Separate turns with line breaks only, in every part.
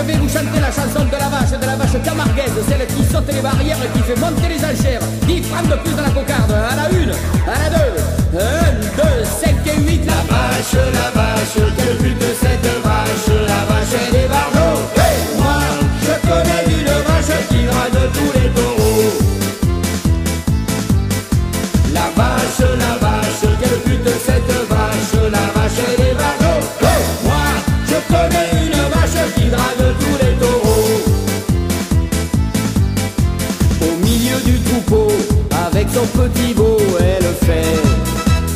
Je vais vous chanter la chanson de la vache camarguaise, celle qui saute les barrières et qui fait monter les enchères. 10 francs de plus dans la cocarde, à la une, à la deux, 1, 2, 5 et 8. La vache, quel but de cette vache, la vache et les barjots. Hey, moi, je connais une vache qui drague tous les taureaux. La vache, quel but de cette vache, la vache et les barjots. Hey, moi, je connais une vache qui drague tous les taureaux. Au milieu du troupeau, avec son petit veau, elle fait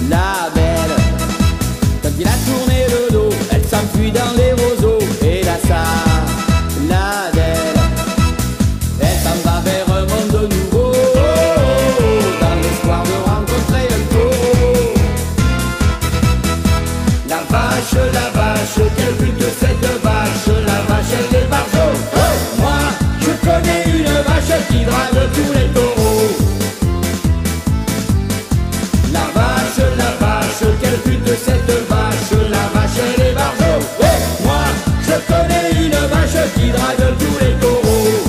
la belle. Quand il a tourné le dos, elle s'enfuit dans les roseaux. Et là ça, la belle, elle s'en va vers un monde nouveau, dans l'espoir de rencontrer un taureau. La vache, quel but de cette vache, la vache et les barjots. Moi, je connais une vache qui drague tous les taureaux. La vache, quel but de cette vache, la vache et les barjots. Moi, je connais une vache qui drague tous les taureaux.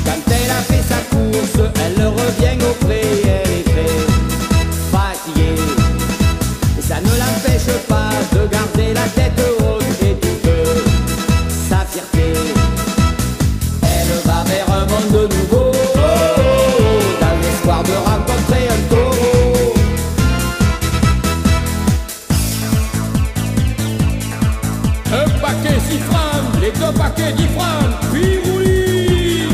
Quand elle a fait sa course, elle revient au pré, elle est très fatiguée. Et ça ne l'empêche pas de garder la tête haute et toute sa fierté. Elle va vers un monde nouveau, dans l'espoir de rencontrer un taureau. Un paquet 6 francs, les 2 paquets 10 francs, puis roulis.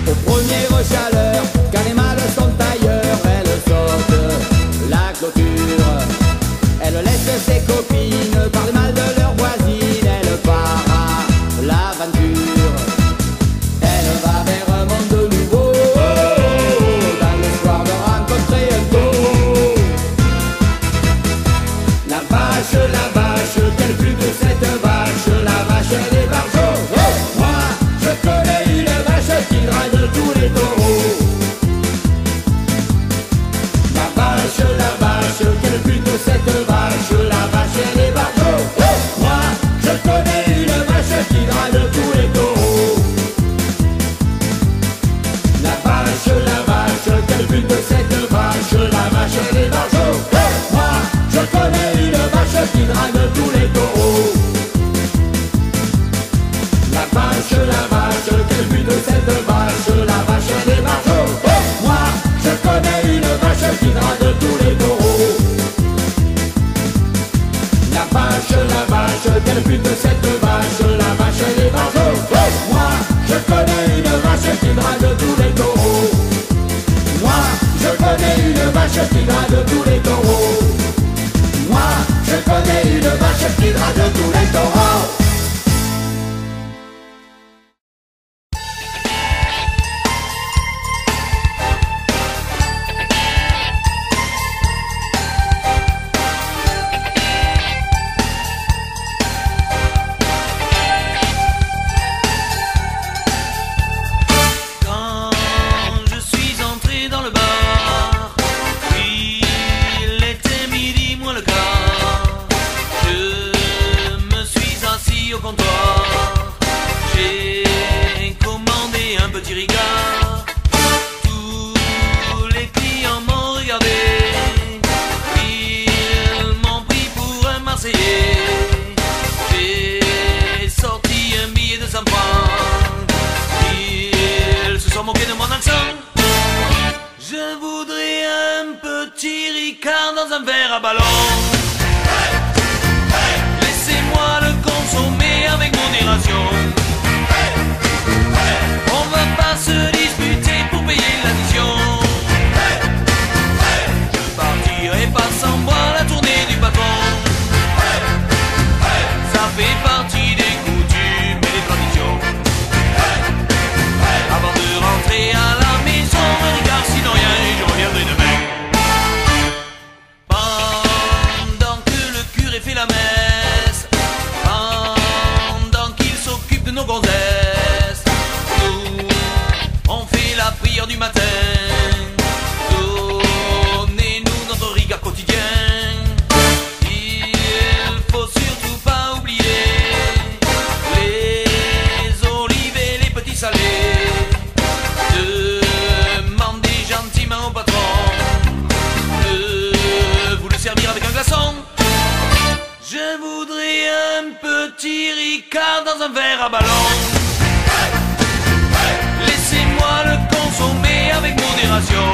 Aux premières chaleurs, quand les mâles sont ailleurs, elle saute la clôture. Elle laisse ses copines parler mal de leur voisine. Elle part à l'aventure. Elle va vers un monde nouveau, dans l'espoir de rencontrer un taureau. La vache, quel but de cette vache, la vache et les barjots. Moi, je connais une vache qui drague tous les taureaux. La vache, quel but de cette vache, la vache et les barjots. Moi, je connais une vache qui drague tous les taureaux. La vache, quel but de cette vache, la vache et les barjots. Moi, je connais une vache qui drague tous les taureaux. La vache, quel but de cette vache, la vache et les barjots. Moi, je connais une vache qui drague tous les taureaux. La vache, quel but de cette vache, la vache et les barjots. Moi, je connais une vache qui drague tous les taureaux. Moi, je connais une vache qui drague tous les taureaux. Moi, je connais une vache qui drague tous les taureaux.
Dans un verre à ballon, laissez-moi le consommer avec modération. On va pas se disputer pour payer l'addition. Je partirai pas sans voir la tournée du patron. Ça fait partie des coutumes et des traditions. Avant de rentrer à la maison, un regard sinon rien et je reviendrai demain. Fait la messe, pendant qu'il s'occupe de nos gonzesses, nous, on fait la prière du matin. Donnez-nous notre rigueur. dans un verre à ballon. Laissez-moi le consommer avec modération.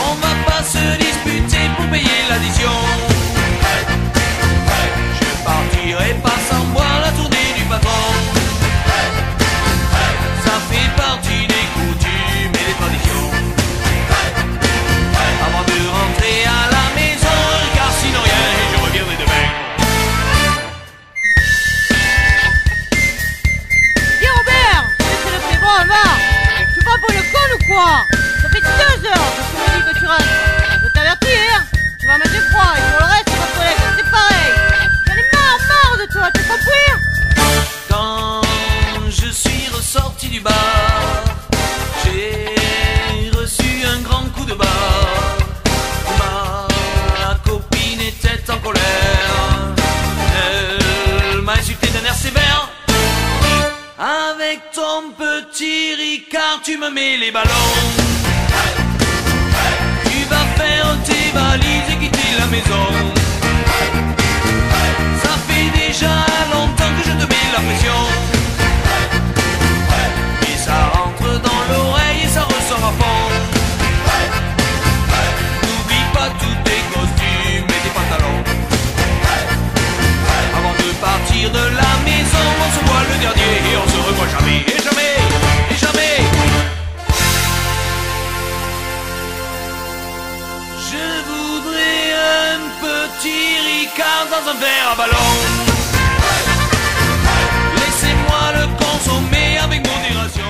On va pas se disputer pour payer l'addition. Je partirai pas sans boire la tournée du patron. Ça fait partie des coutumes et des traditions. Avant de rentrer à la maison, car sinon rien, je reviendrai demain.
Dis Robert, c'est le plus bon, va. Tu prends pour le con ou quoi? Ça fait 2 heures que tu me dis que tu restes. Je t'avertis, hein. Tu vas mettre froid et pour le reste, ma collègue, c'est pareil. J'en ai marre de toi, t'as compris?
Quand je suis ressorti du bar, j'ai reçu un grand coup de barre. Ma copine était en colère. Elle m'a insulté d'un air sévère. Avec ton petit Ricard, tu me mets les ballons. Tu vas faire tes valises et quitter la maison. Ça fait déjà longtemps que je te mets la pression. Et ça rentre dans l'oreille et ça ressort à fond. N'oublie pas tous tes costumes et tes pantalons. Avant de partir de la maison, on se voit le dernier et on se revoit jamais, et jamais, et jamais. Je voudrais un petit Ricard dans un verre à ballon. Laissez-moi le consommer avec modération.